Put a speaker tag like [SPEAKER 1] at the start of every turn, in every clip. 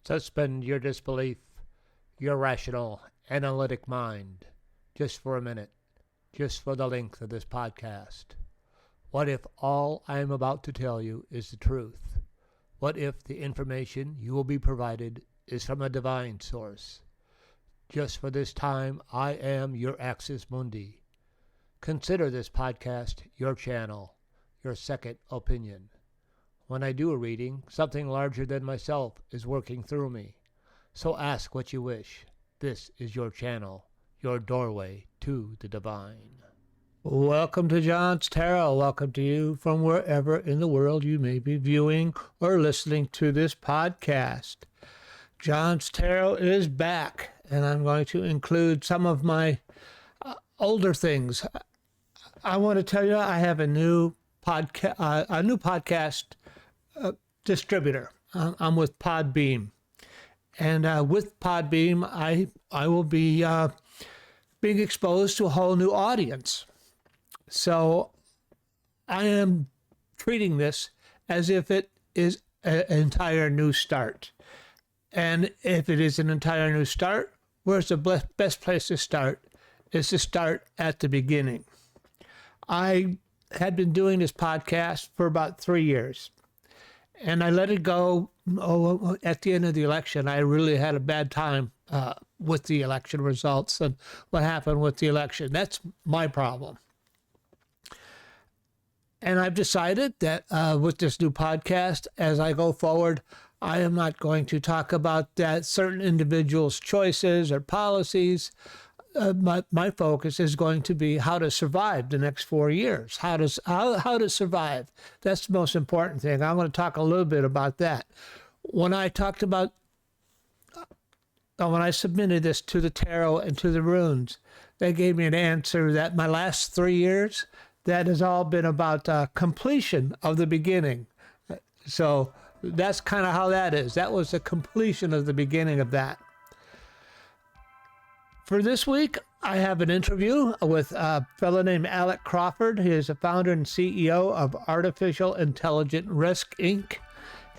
[SPEAKER 1] Suspend your disbelief, your rational, analytic mind, just for a minute, just for the length of this podcast. What if all I am about to tell you is the truth? What if the information you will be provided is from a divine source? Just for this time, I am your Axis Mundi. Consider this podcast your channel, your second opinion. When I do a reading, something larger than myself is working through me. So ask what you wish. This is your channel, your doorway to the divine. Welcome to John's Tarot. Welcome to you from wherever in the world you may be viewing or listening to this podcast. John's Tarot is back, and I'm going to include some of my older things. I want to tell you I have a new podcast distributor. I'm with Podbeam, and with Podbeam, I will be being exposed to a whole new audience. So I am treating this as if it is an entire new start. And if it is an entire new start, where's the best place to start is to start at the beginning. I had been doing this podcast for about 3 years. And I let it go at the end of the election. I really had a bad time with the election results and what happened with the election. That's my problem. And I've decided that with this new podcast, as I go forward, I am not going to talk about that certain individuals' choices or policies. My focus is going to be how to survive the next 4 years. How to survive. That's the most important thing. I'm going to talk a little bit about that. When I submitted this to the tarot and to the runes, they gave me an answer that my last 3 years, that has all been about completion of the beginning. So that's kind of how that is. That was the completion of the beginning of that. For this week, I have an interview with a fellow named Alec Crawford. He is the founder and CEO of Artificial Intelligent Risk, Inc.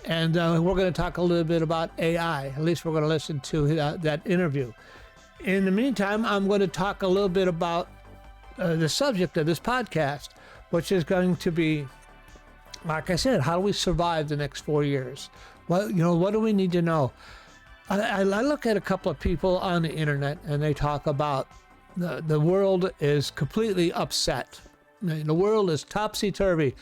[SPEAKER 1] And we're going to talk a little bit about AI. At least we're going to listen to that interview. In the meantime, I'm going to talk a little bit about the subject of this podcast, which is going to be, like I said, how do we survive the next 4 years? Well, what do we need to know? I look at a couple of people on the internet, and they talk about the world is completely upset. The world is topsy-turvy,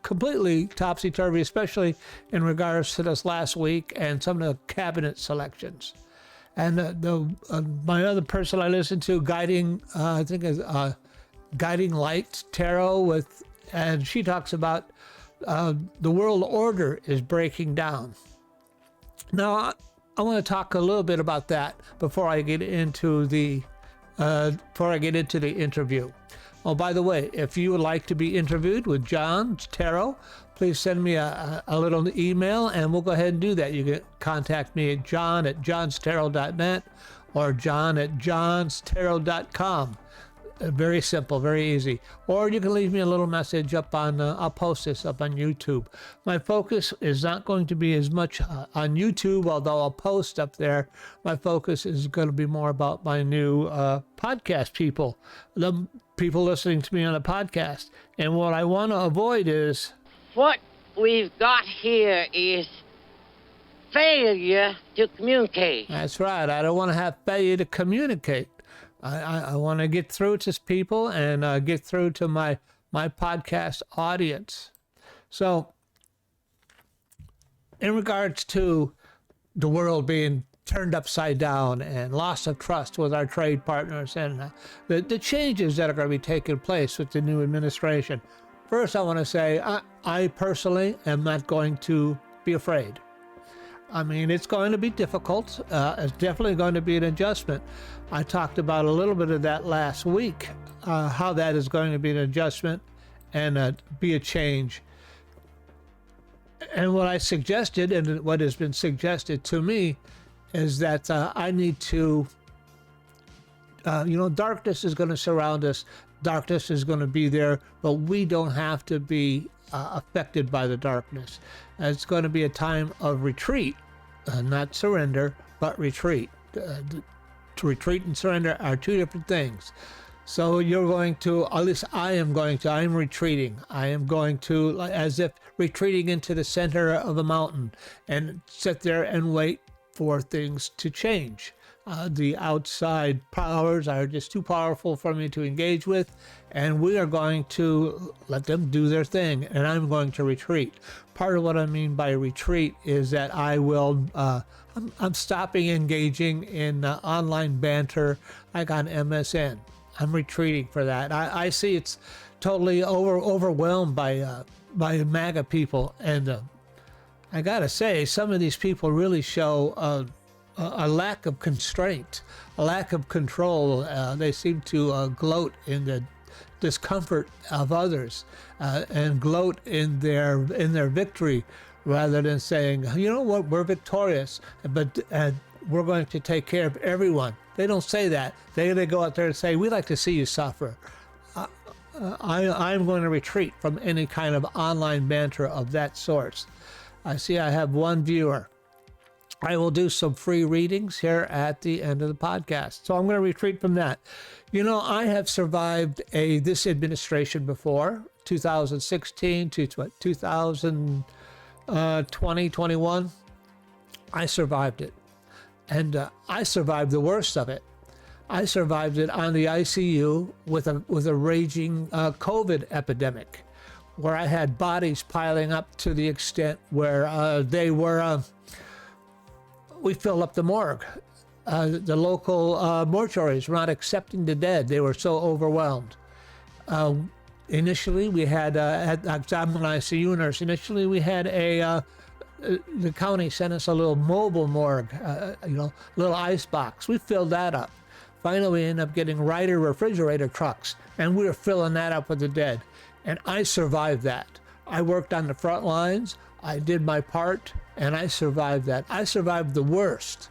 [SPEAKER 1] completely topsy-turvy, especially in regards to this last week and some of the cabinet selections. And my other person I listen to, Guiding Light Tarot, and she talks about the world order is breaking down. Now, I want to talk a little bit about that before I get into the interview. Oh, by the way, if you would like to be interviewed with John's Tarot, please send me a little email, and we'll go ahead and do that. You can contact me at john@johnstarot.net or john@johnstarot.com. Very simple, very easy. Or you can leave me a little message up on, I'll post this up on YouTube. My focus is not going to be as much on YouTube, although I'll post up there. My focus is going to be more about my new podcast people, the people listening to me on the podcast. And what I want to avoid is...
[SPEAKER 2] What we've got here is failure to communicate.
[SPEAKER 1] That's right. I don't want to have failure to communicate. I want to get through to people and get through to my podcast audience. So, in regards to the world being turned upside down and loss of trust with our trade partners and the changes that are going to be taking place with the new administration, first I want to say I personally am not going to be afraid. I mean, it's going to be difficult. It's definitely going to be an adjustment. I talked about a little bit of that last week, how that is going to be an adjustment and be a change. And what I suggested, and what has been suggested to me, is that I need to, darkness is going to surround us. Darkness is going to be there, but we don't have to be affected by the darkness. It's going to be a time of retreat. not surrender, but retreat. To retreat and surrender are two different things. So you're going to, at least I am retreating. I am going to, as if retreating into the center of a mountain and sit there and wait for things to change. The outside powers are just too powerful for me to engage with, and we are going to let them do their thing, and I'm going to retreat. Part of what I mean by retreat is that I will, I'm stopping engaging in online banter like on MSN. I'm retreating for that. I see it's totally overwhelmed by MAGA people, and I gotta say, some of these people really show a lack of constraint, a lack of control. They seem to gloat in the discomfort of others and gloat in their victory, rather than saying, you know what, we're victorious, but we're going to take care of everyone. They don't say that. They go out there and say, we like to see you suffer. I'm going to retreat from any kind of online banter of that sort. I see I have one viewer. I will do some free readings here at the end of the podcast. So I'm going to retreat from that. You know, I have survived this administration before, 2016 to 2020, 21. I survived it. And I survived the worst of it. I survived it on the ICU with a raging COVID epidemic, where I had bodies piling up to the extent where we filled up the morgue. The local mortuaries were not accepting the dead. They were so overwhelmed. Initially, we had, I'm an ICU nurse. Initially, we had the county sent us a little mobile morgue, little ice box. We filled that up. Finally, we ended up getting Ryder refrigerator trucks, and we were filling that up with the dead. And I survived that. I worked on the front lines. I did my part, and I survived that. I survived the worst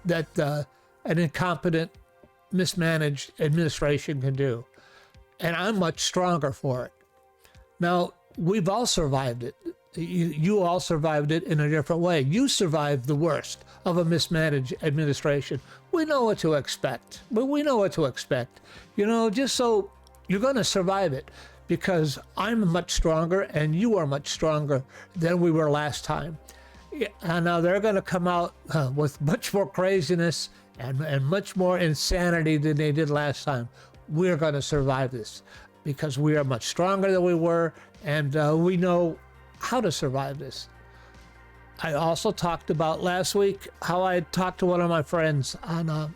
[SPEAKER 1] that an incompetent, mismanaged administration can do. And I'm much stronger for it. Now, we've all survived it. You all survived it in a different way. You survived the worst of a mismanaged administration. We know what to expect. We know what to expect. You know, just so you're going to survive it, because I'm much stronger and you are much stronger than we were last time. And now they're going to come out with much more craziness and much more insanity than they did last time. We're going to survive this because we are much stronger than we were, and we know how to survive this. I also talked about last week how I talked to one of my friends on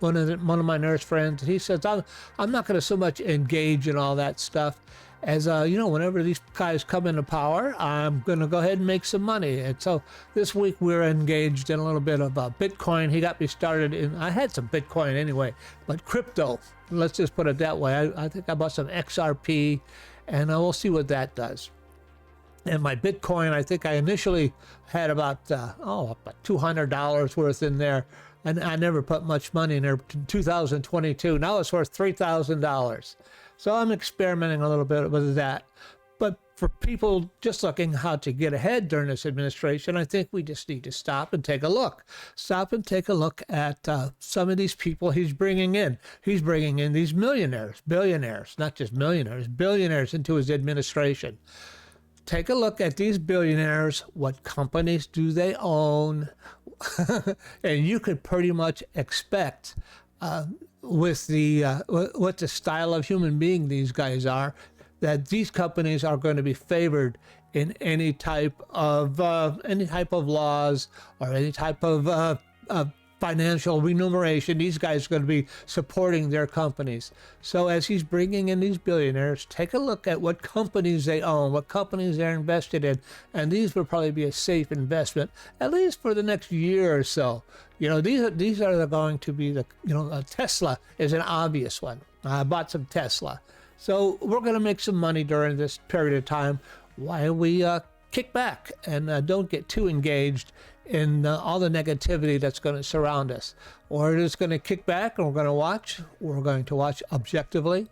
[SPEAKER 1] one of my nurse friends. He says, I'm not going to so much engage in all that stuff as, whenever these guys come into power, I'm going to go ahead and make some money. And so this week we're engaged in a little bit of Bitcoin. He got me started I had some Bitcoin anyway, but crypto, let's just put it that way. I think I bought some XRP, and we'll see what that does. And my Bitcoin, I think I initially had about $200 worth in there. And I never put much money in there in 2022. Now it's worth $3,000. So I'm experimenting a little bit with that. But for people just looking how to get ahead during this administration, I think we just need to stop and take a look. Stop and take a look at some of these people he's bringing in. He's bringing in these millionaires, billionaires, not just millionaires, billionaires into his administration. Take a look at these billionaires. What companies do they own? And you could pretty much expect with what the style of human being these guys are, that these companies are going to be favored in any type of laws or any type of financial remuneration. These guys are going to be supporting their companies. So as he's bringing in these billionaires, take a look at what companies they own, what companies they're invested in, and these would probably be a safe investment, at least for the next year or so. You know, these are going to be Tesla is an obvious one. I bought some Tesla. So we're going to make some money during this period of time while we kick back and don't get too engaged in all the negativity that's going to surround us. Or just going to kick back and we're going to watch objectively.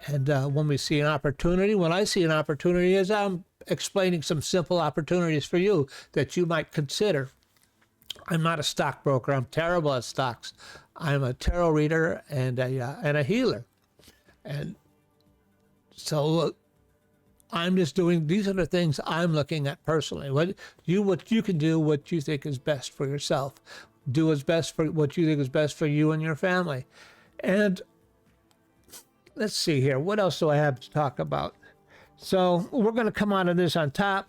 [SPEAKER 1] And when we see an opportunity, when I see an opportunity, as I'm explaining some simple opportunities for you that you might consider, I'm not a stockbroker. I'm terrible at stocks. I'm a tarot reader and a healer. And so I'm just doing, these are the things I'm looking at personally. What you can do, what you think is best for yourself. Do what's best for what you think is best for you and your family. And let's see here. What else do I have to talk about? So we're going to come out of this on top.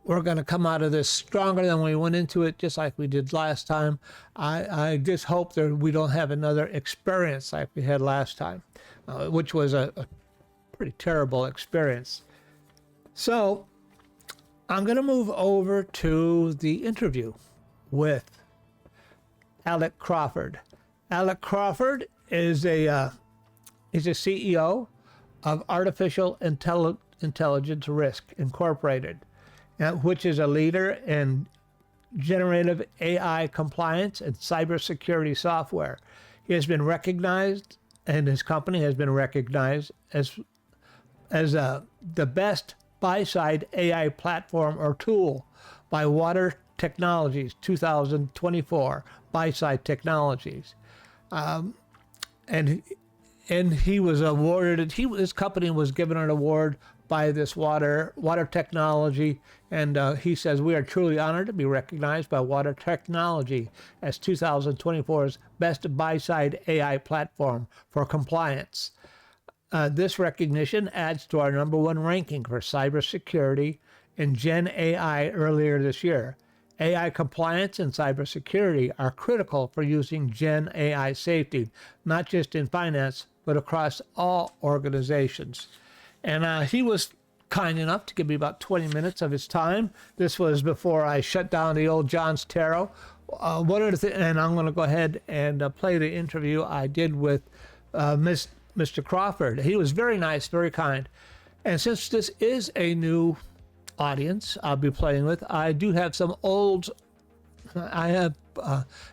[SPEAKER 1] We're going to come out of this stronger than we went into it, just like we did last time. I just hope that we don't have another experience like we had last time, which was a pretty terrible experience. So I'm going to move over to the interview with Alec Crawford. Alec Crawford is a CEO of Artificial Intelligence Risk Incorporated, which is a leader in generative AI compliance and cybersecurity software. He has been recognized, and his company has been recognized as the best buy-side AI platform or tool by Water Technologies 2024 buy-side technologies, and he was awarded. His company was given an award by this water technology, and he says we are truly honored to be recognized by Water Technology as 2024's best buy-side AI platform for compliance. This recognition adds to our #1 ranking for cybersecurity in Gen AI earlier this year. AI compliance and cybersecurity are critical for using Gen AI safety, not just in finance, but across all organizations. And he was kind enough to give me about 20 minutes of his time. This was before I shut down the old JohnsTarot. And I'm going to go ahead and play the interview I did with Mr. Crawford. He was very nice, very kind. And since this is a new audience I'll be playing with, I do have some old. I have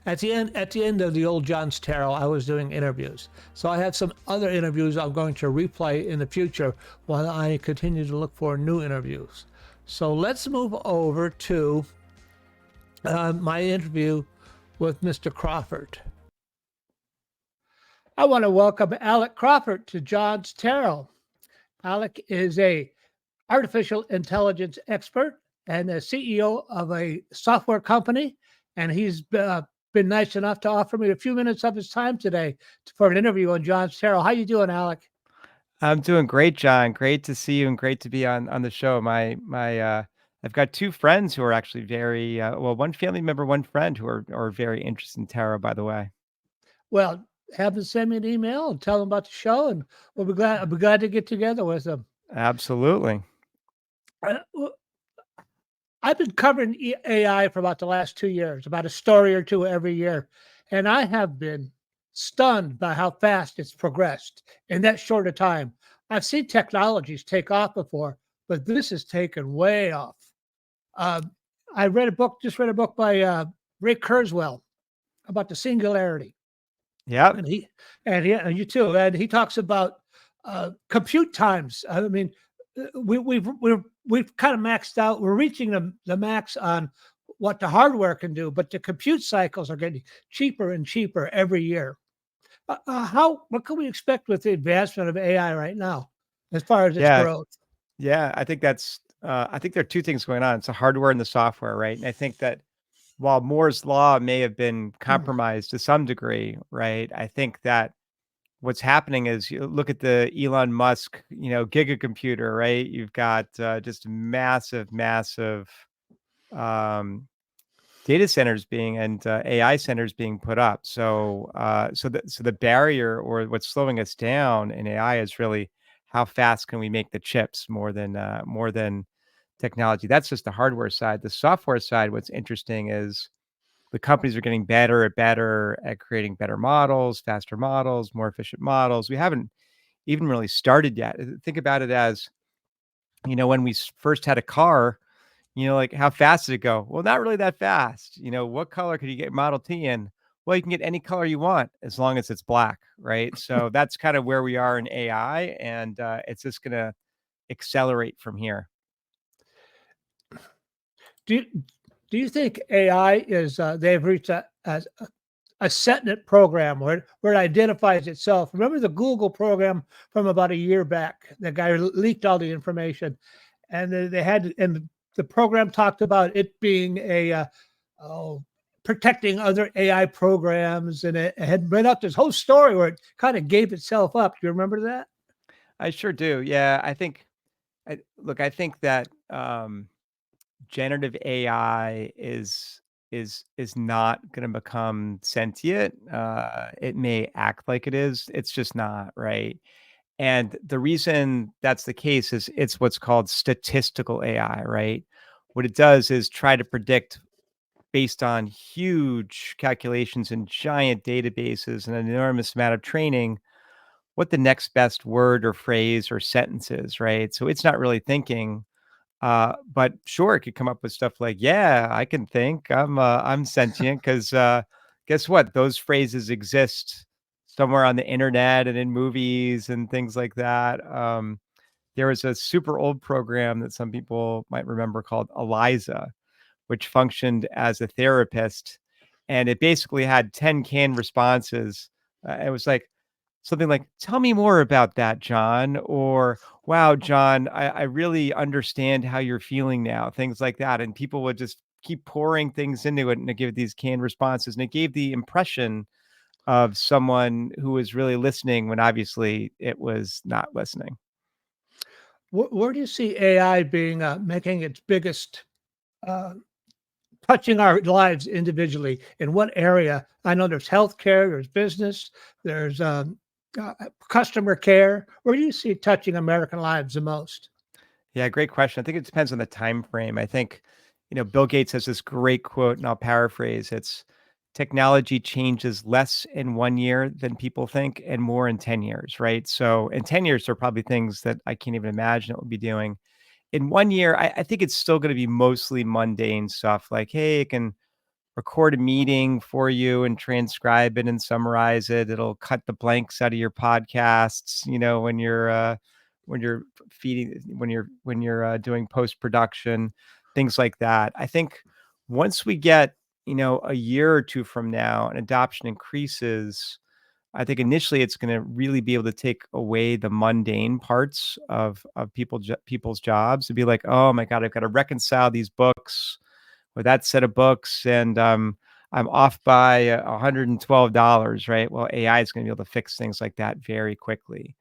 [SPEAKER 1] at the end of the old JohnsTarot, I was doing interviews. So I have some other interviews I'm going to replay in the future while I continue to look for new interviews. So let's move over to my interview with Mr. Crawford. I want to welcome Alec Crawford to JohnsTarot. Alec is a artificial intelligence expert and a CEO of a software company, and he's been nice enough to offer me a few minutes of his time today for an interview on JohnsTarot. How you doing, Alec?
[SPEAKER 3] I'm doing great, John. Great to see you and great to be on the show. I've got two friends who are actually very one family member, one friend who are very interested in tarot, by the way.
[SPEAKER 1] Well, have them send me an email and tell them about the show, and I'll be glad to get together with them.
[SPEAKER 3] Absolutely.
[SPEAKER 1] I've been covering AI for about the last 2 years, about a story or two every year, and I have been stunned by how fast it's progressed in that short a time. I've seen technologies take off before, but this has taken way off. I just read a book by Ray Kurzweil about the singularity.
[SPEAKER 3] Yeah.
[SPEAKER 1] And you too. And he talks about compute times. I mean, we've kind of maxed out. We're reaching the max on what the hardware can do, but the compute cycles are getting cheaper and cheaper every year. What can we expect with the advancement of AI right now, as far as its growth?
[SPEAKER 3] Yeah, I think I think there are two things going on. It's the hardware and the software, right? And I think that while Moore's law may have been compromised to some degree, right? I think that what's happening is you look at the Elon Musk, gigacomputer, right? You've got just massive data centers and AI centers being put up. So the barrier or what's slowing us down in AI is really how fast can we make the chips more than technology. That's just the hardware side. The software side, what's interesting is the companies are getting better at creating better models, faster models, more efficient models. We haven't even really started yet. Think about it as, when we first had a car, like how fast did it go? Well, not really that fast. What color could you get Model T in? Well, you can get any color you want as long as it's black, right? So that's kind of where we are in AI, and it's just going to accelerate from here.
[SPEAKER 1] Do Do you think AI is, they've reached a set-it program where it identifies itself? Remember the Google program from about a year back? The guy leaked all the information, and they had, and the program talked about it being oh, protecting other AI programs, and it had read out this whole story where it kind of gave itself up. Do you remember that?
[SPEAKER 3] I sure do. Yeah, I think look, I think that generative AI is not going to become sentient. It may act like it is. It's just not, right? And the reason that's the case is it's what's called statistical AI, right? What it does is try to predict based on huge calculations and giant databases and an enormous amount of training what the next best word or phrase or sentence is, right? So it's not really thinking, but sure, it could come up with stuff like, "Yeah, I can think. I'm sentient because guess what? Those phrases exist somewhere on the internet and in movies and things like that." There was a super old program that some people might remember called Eliza, which functioned as a therapist, and it basically had 10 canned responses. It was like something like, "Tell me more about that, John," or "Wow, John, I really understand how you're feeling now," things like that, and people would just keep pouring things into it, and it give these canned responses, and it gave the impression of someone who was really listening when obviously it was not listening.
[SPEAKER 1] Where do you see AI being making its biggest uh, touching our lives individually? In what area? I know there's healthcare, there's business, there's customer care. Where do you see it touching American lives the most?
[SPEAKER 3] Yeah, great question. I think it depends on the time frame. I think, Bill Gates has this great quote, and I'll paraphrase. It's technology changes less in 1 year than people think, and more in 10 years, right? So in 10 years, there are probably things that I can't even imagine it will be doing. In 1 year, I think it's still going to be mostly mundane stuff like, hey, it can record a meeting for you and transcribe it and summarize it. It'll cut the blanks out of your podcasts, when you're feeding when you're doing post production, things like that. I think once we get, a year or two from now and adoption increases, I think initially it's going to really be able to take away the mundane parts of people's jobs to be like, oh my God, I've got to reconcile these books with that set of books, and I'm off by $112, right? Well, AI is going to be able to fix things like that very quickly.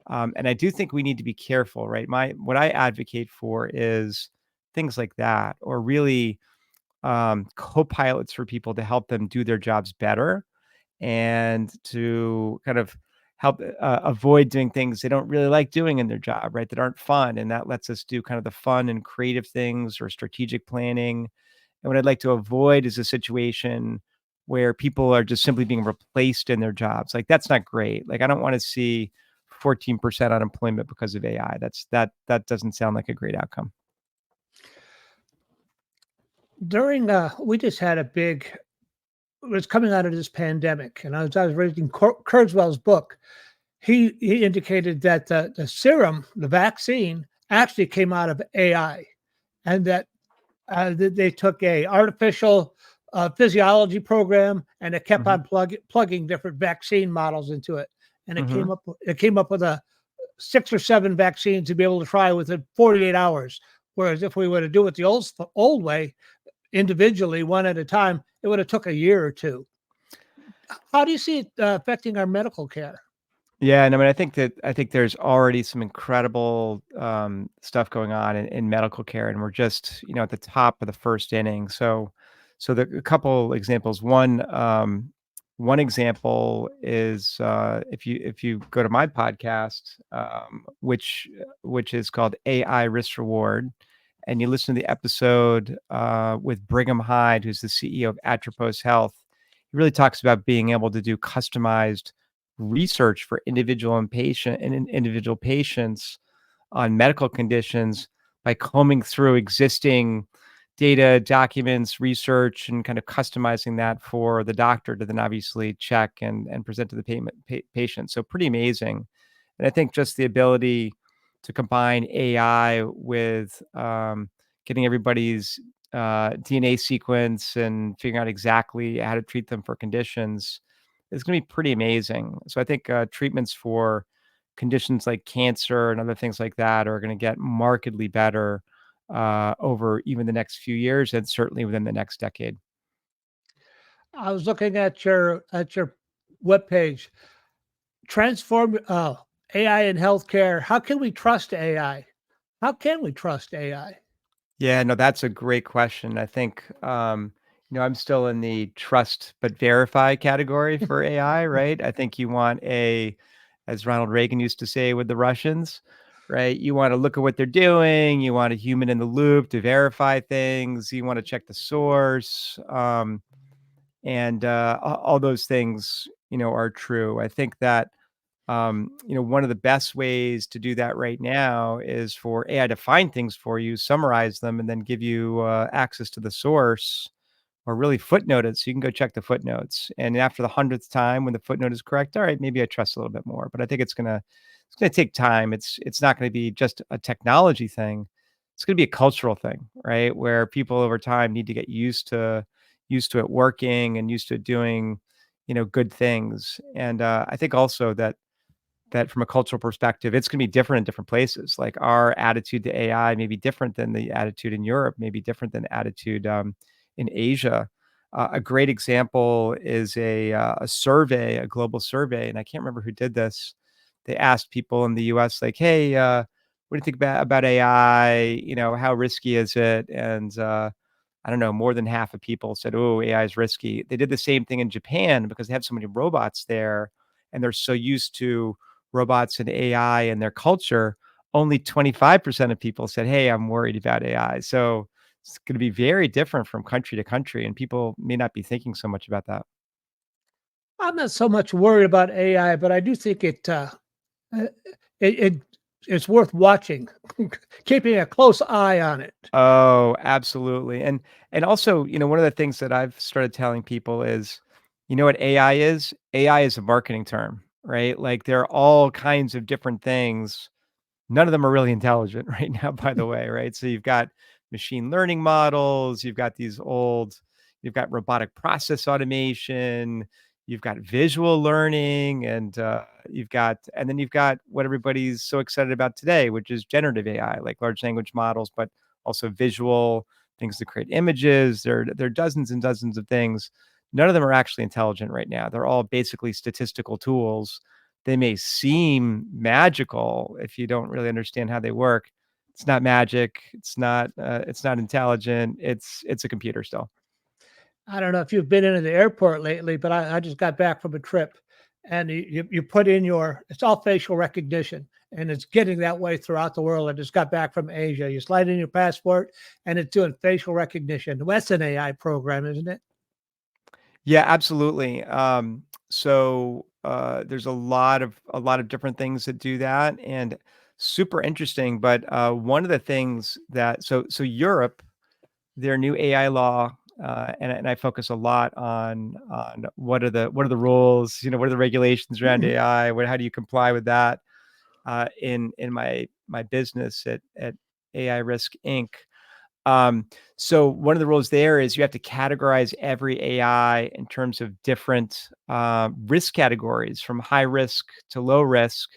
[SPEAKER 3] And I do think we need to be careful, right? What I advocate for is things like that, or really co-pilots for people to help them do their jobs better and to kind of help avoid doing things they don't really like doing in their job, right? That aren't fun. And that lets us do kind of the fun and creative things or strategic planning. And what I'd like to avoid is a situation where people are just simply being replaced in their jobs. Like that's not great. Like I don't want to see 14% unemployment because of AI. That doesn't sound like a great outcome.
[SPEAKER 1] During we just had a big, it was coming out of this pandemic, and I was reading Kurzweil's book. He indicated that the serum, the vaccine, actually came out of AI, and that they took a artificial physiology program, and it kept
[SPEAKER 3] Hmm.
[SPEAKER 1] on plugging different vaccine models into it, and
[SPEAKER 3] Hmm.
[SPEAKER 1] it came up with a 6 or 7 vaccines to be able to try within 48 hours. Whereas if we were to do it the old way, individually, one at a time, it would have took a year or two. How do you see it affecting our medical care?
[SPEAKER 3] Yeah, and I mean, I think there's already some incredible stuff going on in medical care, and we're just at the top of the first inning. So a couple examples. One example is if you go to my podcast, which is called AI Risk Reward, and you listen to the episode with Brigham Hyde, who's the CEO of Atropos Health. He really talks about being able to do customized research for individual patients on medical conditions by combing through existing data, documents, research, and kind of customizing that for the doctor to then obviously check and present to the patient. So pretty amazing. And I think just the ability to combine AI with getting everybody's DNA sequence and figuring out exactly how to treat them for conditions is going to be pretty amazing. So I think treatments for conditions like cancer and other things like that are going to get markedly better over even the next few years and certainly within the next decade.
[SPEAKER 1] I was looking at your webpage. Transform AI in healthcare. How can we trust AI? How can we trust AI?
[SPEAKER 3] Yeah, no, that's a great question. I think, I'm still in the trust but verify category for AI, right? I think you want as Ronald Reagan used to say with the Russians, right? You want to look at what they're doing. You want a human in the loop to verify things. You want to check the source. And all those things, are true. I think that one of the best ways to do that right now is for AI to find things for you, summarize them, and then give you access to the source or really footnote it so you can go check the footnotes. And after the 100th time, when the footnote is correct, all right, maybe I trust a little bit more. But I think it's gonna take time. It's not gonna be just a technology thing. It's gonna be a cultural thing, right? Where people over time need to get used to it working and used to doing, good things. And I think also that from a cultural perspective, it's gonna be different in different places. Like, our attitude to AI may be different than the attitude in Europe, may be different than the attitude, in Asia. A great example is a survey, a global survey, and I can't remember who did this. They asked people in the US, like, "Hey, what do you think about AI? How risky is it?" And, I don't know, more than half of people said, "Oh, AI is risky." They did the same thing in Japan because they have so many robots there, and they're so used to robots and AI and their culture. Only 25% of people said, "Hey, I'm worried about AI." So it's going to be very different from country to country, and people may not be thinking so much about that.
[SPEAKER 1] I'm not so much worried about AI, but I do think uh, it it's worth watching, keeping a close eye on it.
[SPEAKER 3] Oh, absolutely. And also, one of the things that I've started telling people is, you know what AI is? AI is a marketing term, right? Like, there are all kinds of different things. None of them are really intelligent right now, by the way, right? So you've got machine learning models, you've got robotic process automation, you've got visual learning, and then you've got what everybody's so excited about today, which is generative AI, like large language models, but also visual things to create images. There are dozens and dozens of things. None of them are actually intelligent right now. They're all basically statistical tools. They may seem magical if you don't really understand how they work. It's not magic. It's not intelligent. It's a computer still.
[SPEAKER 1] I don't know if you've been into the airport lately, but I just got back from a trip, and you put in it's all facial recognition, and it's getting that way throughout the world. I just got back from Asia. You slide in your passport, and it's doing facial recognition. That's an AI program, isn't it?
[SPEAKER 3] Yeah, absolutely. There's a lot of different things that do that, and super interesting. But one of the things that so Europe, their new AI law, and I focus a lot on what are the rules, what are the regulations around
[SPEAKER 1] Mhm.
[SPEAKER 3] AI, how do you comply with that, in my business at AI Risk Inc. So one of the rules there is you have to categorize every AI in terms of different risk categories, from high risk to low risk.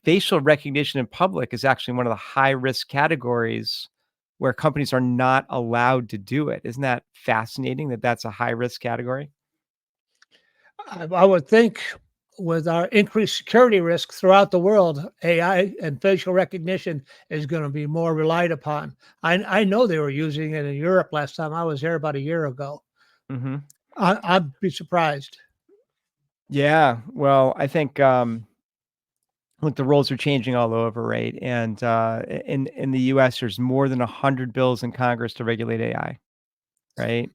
[SPEAKER 3] Facial recognition in public is actually one of the high risk categories where companies are not allowed to do it. Isn't that fascinating that that's a high risk category?
[SPEAKER 1] I would think with our increased security risk throughout the world, AI and facial recognition is going to be more relied upon. I know they were using it in Europe last time I was there about a year ago.
[SPEAKER 3] Hmm.
[SPEAKER 1] I'd be surprised.
[SPEAKER 3] Yeah. Well, I think look, the rules are changing all over, right? And in the U.S., there's more than 100 bills in Congress to regulate AI, right?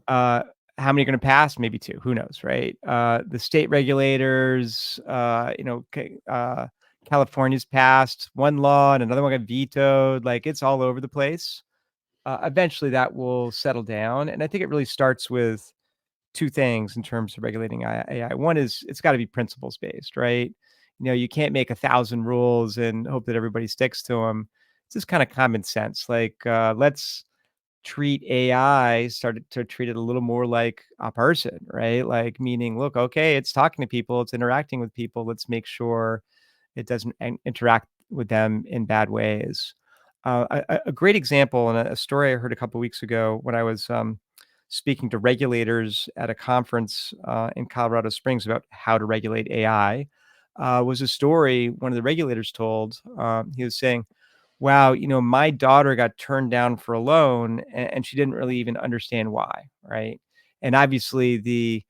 [SPEAKER 3] Uh, how many are gonna pass? Maybe 2, who knows, right? The state regulators, California's passed one law and another one got vetoed, like, it's all over the place. Eventually, that will settle down, and I think it really starts with 2 things in terms of regulating AI. One is it's gotta be principles based, right? You can't make 1,000 rules and hope that everybody sticks to them. It's just kinda common sense, like, let's started to treat it a little more like a person, right? Like, meaning, look, okay, it's talking to people, it's interacting with people. Let's make sure it doesn't interact with them in bad ways. A great example, and a story I heard a couple weeks ago when I was speaking to regulators at a conference in Colorado Springs about how to regulate AI, was a story one of the regulators told. He was saying, wow, my daughter got turned down for a loan, and she didn't really even understand why, right? And obviously the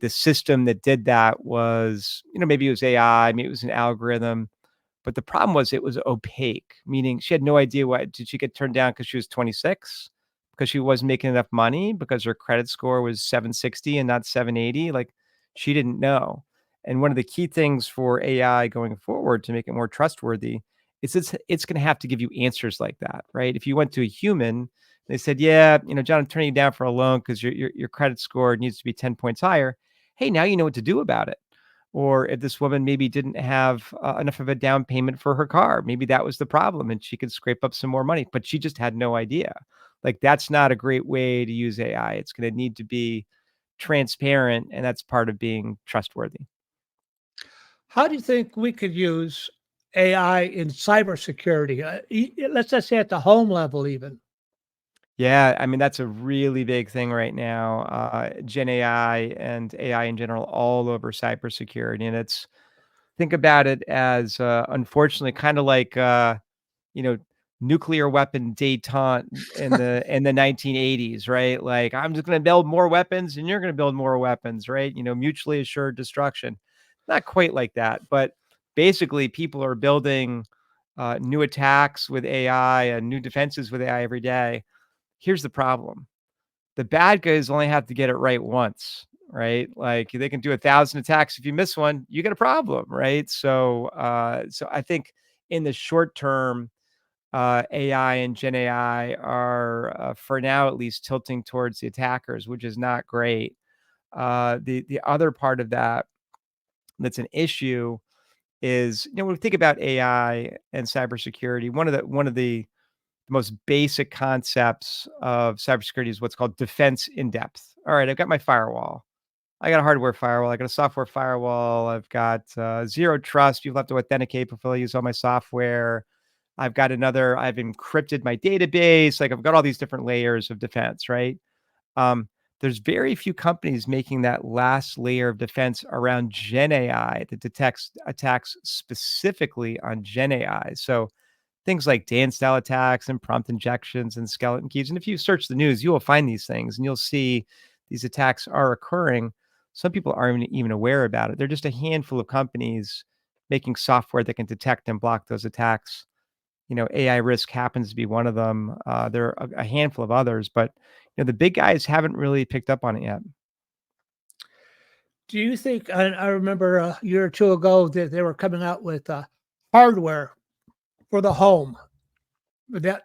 [SPEAKER 3] system that did that was, maybe it was AI, maybe it was an algorithm, but the problem was it was opaque, meaning she had no idea why. Did she get turned down because she was 26? Because she wasn't making enough money? Because her credit score was 760 and not 780? Like, she didn't know. And one of the key things for AI going forward to make it more trustworthy is it's going to have to give you answers like that, right? If you went to a human, they said, yeah, John, I'm turning you down for a loan because your credit score needs to be 10 points higher. Hey, now you know what to do about it. Or if this woman maybe didn't have enough of a down payment for her car, maybe that was the problem and she could scrape up some more money, but she just had no idea. Like, that's not a great way to use AI. It's going to need to be transparent, and that's part of being trustworthy.
[SPEAKER 1] How do you think we could use AI in cybersecurity? Let's just say at the home level, even.
[SPEAKER 3] Yeah, I mean, that's a really big thing right now. Gen AI and AI in general all over cybersecurity. And think about it as, unfortunately, kind of like, you know, nuclear weapon detente in the 1980s, right? Like, I'm just going to build more weapons and you're going to build more weapons, right? Mutually assured destruction. Not quite like that, but basically people are building new attacks with AI and new defenses with AI every day. Here's the problem. The bad guys only have to get it right once, right? Like, they can do 1,000 attacks. If you miss one, you got a problem, right? So I think in the short term, AI and Gen AI are, for now at least, tilting towards the attackers, which is not great. The other part of that that's an issue is, when we think about AI and cybersecurity, one of the most basic concepts of cybersecurity is what's called defense in depth. All right, I've got my firewall. I got a hardware firewall. I got a software firewall. I've got zero trust. People have to authenticate before they use all my software. I've encrypted my database. Like, I've got all these different layers of defense, right? Um, there's very few companies making that last layer of defense around Gen AI that detects attacks specifically on Gen AI. So things like dance style attacks and prompt injections and skeleton keys. And if you search the news, you will find these things and you'll see these attacks are occurring. Some people aren't even aware about it. They're just a handful of companies making software that can detect and block those attacks. AI Risk happens to be one of them. There are a handful of others, but the big guys haven't really picked up on it yet.
[SPEAKER 1] Do you think, I remember a year or two ago that they were coming out with hardware for the home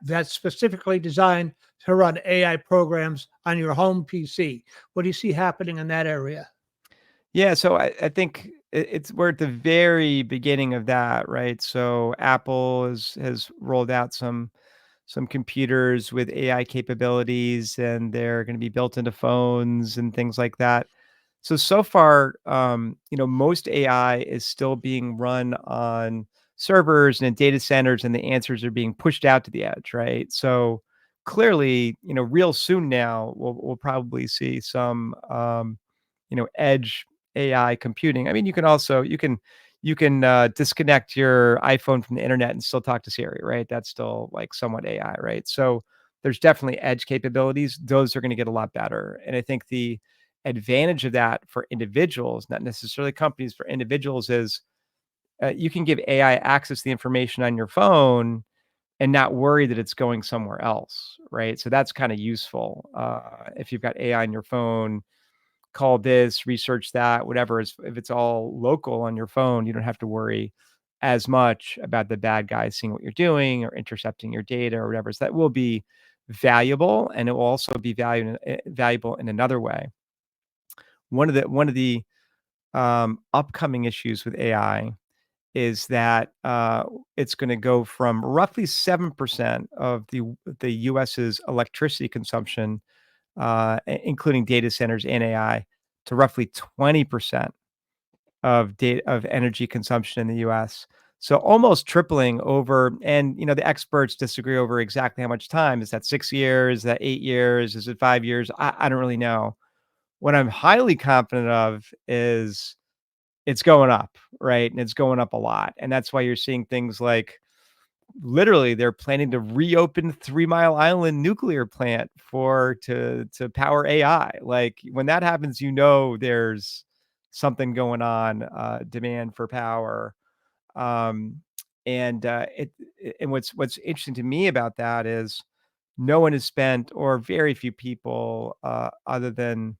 [SPEAKER 1] that's specifically designed to run AI programs on your home PC. What do you see happening in that area?
[SPEAKER 3] Yeah, so I think we're at the very beginning of that, right? So Apple has rolled out some computers with AI capabilities, and they're going to be built into phones and things like that. So far, most AI is still being run on servers and in data centers, and the answers are being pushed out to the edge, right? So clearly, real soon now, we'll probably see some, edge AI computing. I mean, you can disconnect your iPhone from the internet and still talk to Siri, right? That's still like somewhat AI, right? So there's definitely edge capabilities. Those are going to get a lot better, and I think the advantage of that for individuals, not necessarily companies, for individuals, is you can give AI access to the information on your phone and not worry that it's going somewhere else, right? So that's kind of useful. If you've got AI on your phone, call this, research that, whatever. If it's all local on your phone, you don't have to worry as much about the bad guys seeing what you're doing or intercepting your data or whatever. So that will be valuable, and it will also be valuable in another way. One of the upcoming issues with AI is that it's going to go from roughly 7% of the U.S.'s electricity consumption, including data centers and AI, to roughly 20% of energy consumption in the U.S. So almost tripling over. And the experts disagree over exactly how much time. Is that 6 years? Is that 8 years? Is it 5 years? I don't really know. What I'm highly confident of is it's going up, right? And it's going up a lot. And that's why you're seeing things like literally they're planning to reopen 3 Mile Island nuclear plant to power AI. Like when that happens, there's something going on, demand for power. Um, and what's interesting to me about that is no one has spent, or very few people, other than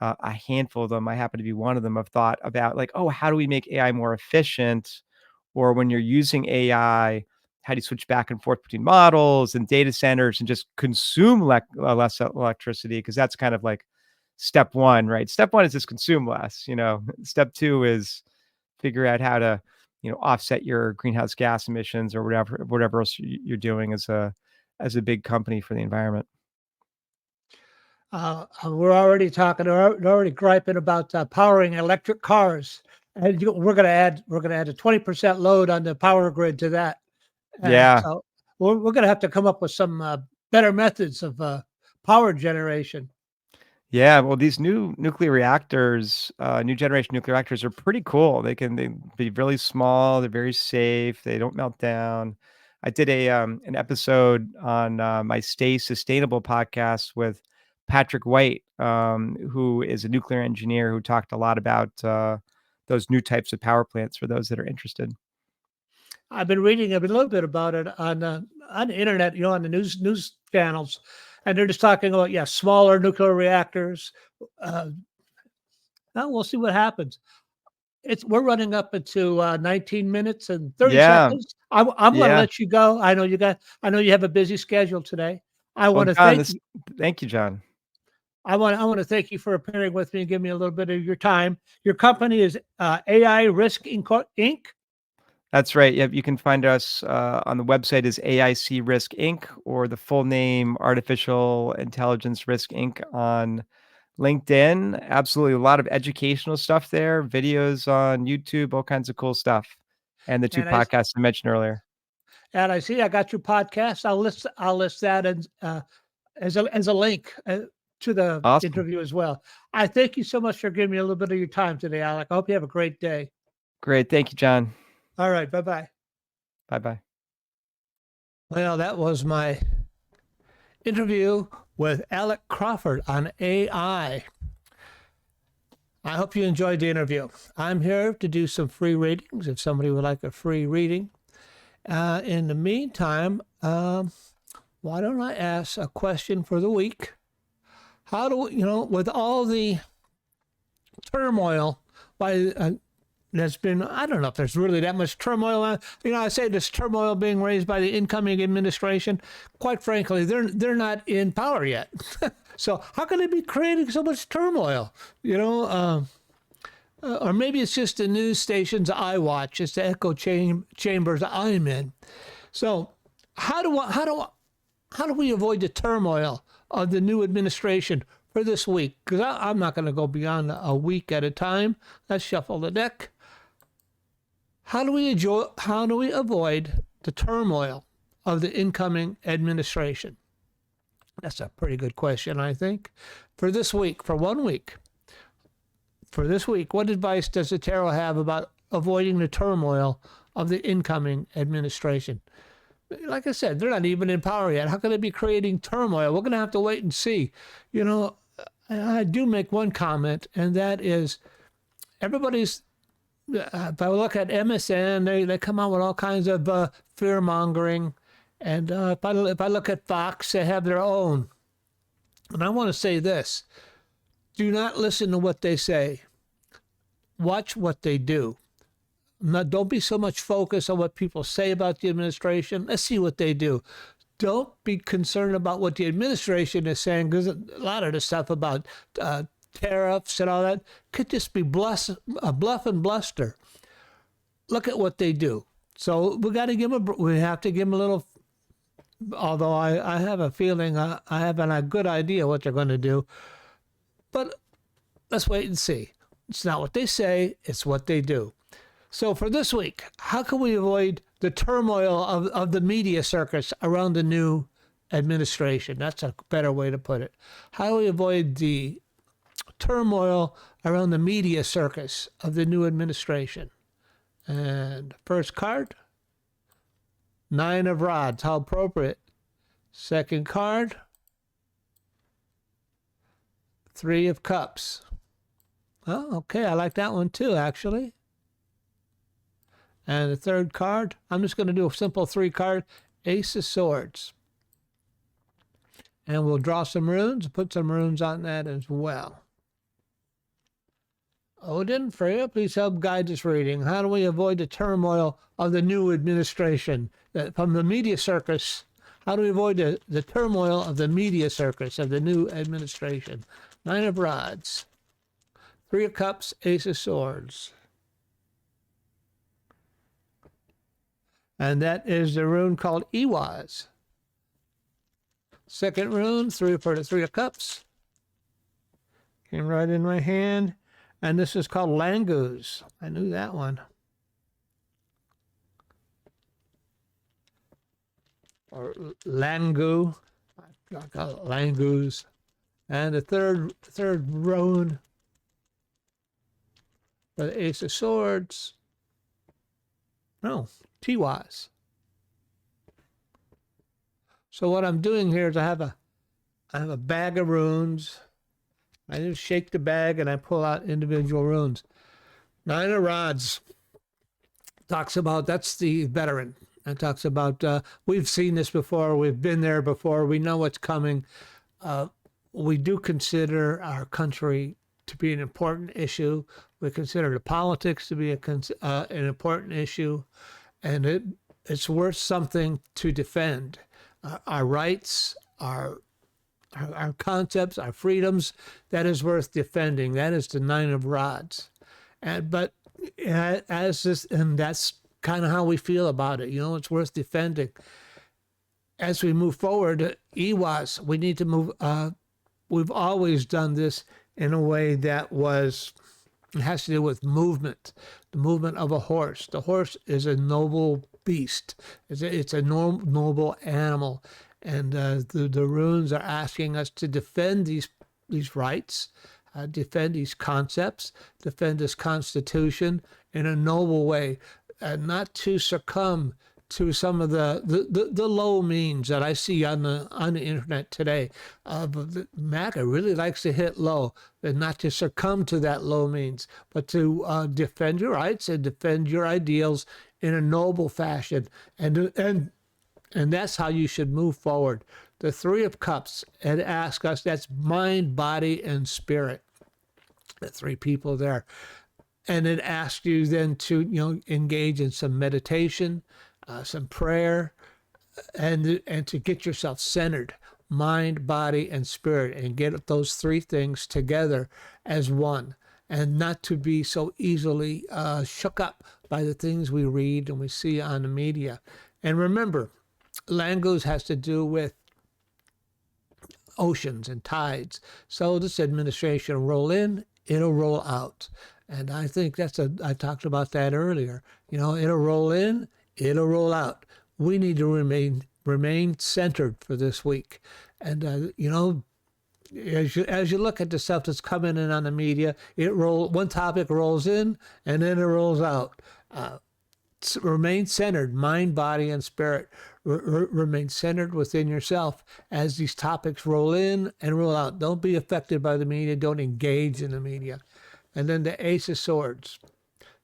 [SPEAKER 3] a handful of them, I happen to be one of them, have thought about like, oh, how do we make AI more efficient? Or when you're using AI, how do you switch back and forth between models and data centers and just consume less electricity? Because that's kind of like step one, right? Step one is just consume less. Step two is figure out how to, offset your greenhouse gas emissions or whatever else you're doing as a big company for the environment.
[SPEAKER 1] We're already griping about powering electric cars, and we're going to add a 20% load on the power grid to that. And
[SPEAKER 3] Yeah.
[SPEAKER 1] so we're going to have to come up with some better methods of power generation.
[SPEAKER 3] Yeah, well, these new nuclear reactors, new generation nuclear reactors are pretty cool. They be really small. They're very safe. They don't melt down. I did an episode on my Stay Sustainable podcast with Patrick White, who is a nuclear engineer who talked a lot about those new types of power plants for those that are interested.
[SPEAKER 1] I've been reading a little bit about it on the internet, on the news channels, and they're just talking about smaller nuclear reactors. Now we'll see what happens. We're running up into 19 minutes and 30
[SPEAKER 3] Yeah,
[SPEAKER 1] seconds. I'm going to
[SPEAKER 3] yeah.
[SPEAKER 1] let you go. I know you have a busy schedule today. I
[SPEAKER 3] Well,
[SPEAKER 1] want to
[SPEAKER 3] John,
[SPEAKER 1] thank you.
[SPEAKER 3] thank you, John.
[SPEAKER 1] I want to thank you for appearing with me and give me a little bit of your time. Your company is AI Risk Inc.
[SPEAKER 3] That's right. Yep, you can find us on the website is AIC Risk Inc. or the full name Artificial Intelligence Risk Inc. on LinkedIn. Absolutely, a lot of educational stuff there, videos on YouTube, all kinds of cool stuff, and the two
[SPEAKER 1] And I
[SPEAKER 3] podcasts I mentioned earlier.
[SPEAKER 1] see I got your podcast. I'll list that as a link to the
[SPEAKER 3] Awesome,
[SPEAKER 1] interview as well. I thank you so much for giving me a little bit of your time today, Alec. I hope you have a great day.
[SPEAKER 3] great. Thank you, John.
[SPEAKER 1] All right, bye-bye.
[SPEAKER 3] Bye bye.
[SPEAKER 1] Well, that was my interview with Alec Crawford on AI. I hope you enjoyed the interview. I'm here to do some free readings if somebody would like a free reading. In the meantime, why don't I ask a question for the week? How do with all the turmoil that's been, I don't know if there's really that much turmoil. I say this turmoil being raised by the incoming administration. Quite frankly, they're not in power yet. So how can they be creating so much turmoil? Or maybe it's just the news stations I watch. It's the echo chambers I'm in. So how do we avoid the turmoil of the new administration for this week? Because I'm not going to go beyond a week at a time. Let's shuffle the deck. How do we avoid the turmoil of the incoming administration? That's a pretty good question, I think. For this week, for 1 week. For this week, what advice does the tarot have about avoiding the turmoil of the incoming administration? Like I said, they're not even in power yet. How can they be creating turmoil? We're going to have to wait and see. I do make one comment, and that is everybody's, if I look at MSN, they come out with all kinds of fear-mongering. And if I look at Fox, they have their own. And I want to say this. Do not listen to what they say. Watch what they do. Don't be so much focused on what people say about the administration. Let's see what they do. Don't be concerned about what the administration is saying, because a lot of the stuff about tariffs and all that could just be bluff and bluster. look at what they do. So we got to give them. We have to give them a little. Although I have a feeling I have a good idea what they're going to do, but let's wait and see. It's not what they say; it's what they do. So for this week, how can we avoid the turmoil of the media circus around the new administration? That's a better way to put it. How do we avoid the turmoil around the media circus of the new administration? And first card, 9 of Rods. How appropriate. Second card, 3 of Cups. Oh, okay. I like that one too, actually. And the third card, I'm just going to do a simple 3 card, Ace of Swords. And we'll draw some runes, put some runes on that as well. Odin, Freya, please help guide this reading. How do we avoid the turmoil of the new administration? From the media circus, how do we avoid the turmoil of the media circus of the new administration? 9 of Rods, 3 of Cups, Ace of Swords. And that is the rune called Iwaz. Second rune, 3 for the 3 of Cups. Came right in my hand. And this is called Langus. I knew that one. Or Langu. I call it Langus. And the third rune for the Ace of Swords. No, Tiwaz. So what I'm doing here is I have a bag of runes. I just shake the bag and I pull out individual runes. 9 of Rods talks about, that's the veteran. It talks about, we've seen this before, we've been there before, we know what's coming. We do consider our country to be an important issue. We consider the politics to be an important issue. And it's worth something to defend. Our rights, our concepts, our freedoms, that is worth defending. That is the 9 of Rods. And that's kind of how we feel about it. It's worth defending. As we move forward, Iwas, we need to move. We've always done this in a way that it has to do with movement, the movement of a horse. The horse is a noble beast. It's a noble animal. And the runes are asking us to defend these rights, defend these concepts, defend this Constitution in a noble way, and not to succumb to some of the low means that I see on the internet today. MAGA really likes to hit low, and not to succumb to that low means, but to defend your rights and defend your ideals in a noble fashion, and that's how you should move forward. The 3 of Cups, it asks us, that's mind, body, and spirit. The 3 people there. And it asks you then to, engage in some meditation, some prayer, and to get yourself centered, mind, body, and spirit, and get those 3 things together as one, and not to be so easily shook up by the things we read and we see on the media. And remember, Langus has to do with oceans and tides. So this administration will roll in, it'll roll out. And I think I talked about that earlier. It'll roll in, it'll roll out. We need to remain centered for this week. And, as you look at the stuff that's coming in on the media, one topic rolls in and then it rolls out. Remain centered, mind, body, and spirit. Remain centered within yourself as these topics roll in and roll out. Don't be affected by the media. Don't engage in the media. And then the Ace of Swords.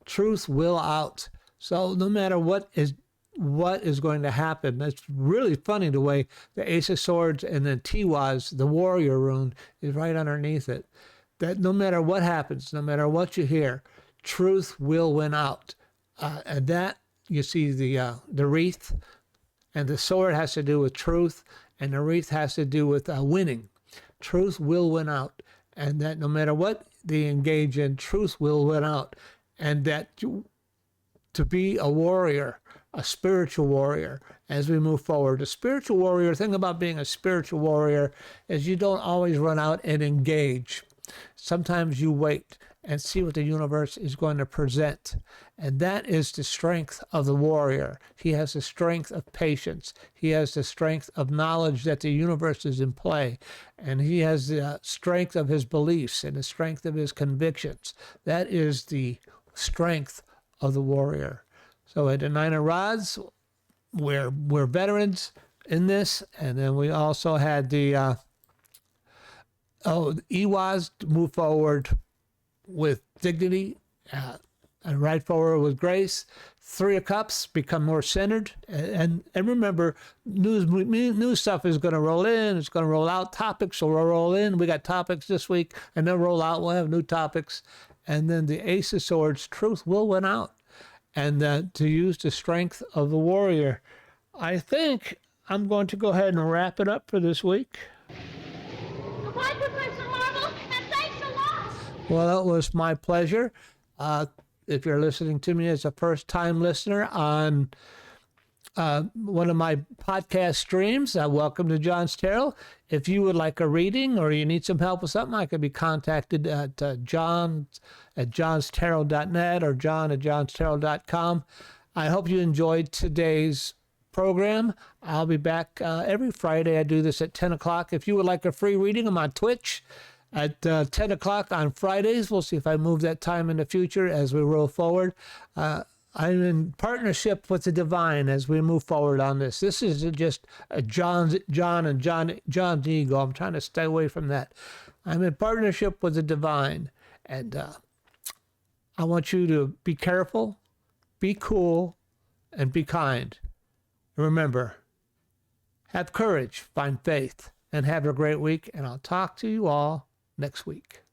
[SPEAKER 1] Truth will out. So no matter what is going to happen, it's really funny the way the Ace of Swords and then Tiwaz, the warrior rune, is right underneath it. That no matter what happens, no matter what you hear, truth will win out. And that, you see the wreath, and the sword has to do with truth, and the wreath has to do with winning. Truth will win out, and that no matter what they engage in, truth will win out, and that to be a warrior, a spiritual warrior as we move forward. A spiritual warrior, thing about being a spiritual warrior is you don't always run out and engage. Sometimes you wait and see what the universe is going to present. And that is the strength of the warrior. He has the strength of patience. He has the strength of knowledge that the universe is in play. And he has the strength of his beliefs and the strength of his convictions. That is the strength of the warrior. So at the Nine of Rods, we're veterans in this. And then we also had the Iwas to move forward with dignity and ride forward with grace. Three of Cups, become more centered. And remember, new stuff is going to roll in. It's going to roll out. Topics will roll in. We got topics this week, and they'll roll out. We'll have new topics. And then the Ace of Swords, truth will win out. And to use the strength of the warrior. I think I'm going to go ahead and wrap it up for this week.
[SPEAKER 4] Goodbye, Professor Marvel, and thanks a lot.
[SPEAKER 1] Well, it was my pleasure. If you're listening to me as a first-time listener on one of my podcast streams, welcome to John's Tarot. If you would like a reading or you need some help with something, I can be contacted at john@johnstarot.net or john@johnstarot.com. I hope you enjoyed today's program. I'll be back every Friday. I do this at 10 o'clock. If you would like a free reading, I'm on Twitch at 10 o'clock on Fridays. We'll see if I move that time in the future as we roll forward. I'm in partnership with the divine as we move forward on this. This is just a John's ego. I'm trying to stay away from that. I'm in partnership with the divine, and I want you to be careful, be cool, and be kind. Remember, have courage, find faith, and have a great week. And I'll talk to you all next week.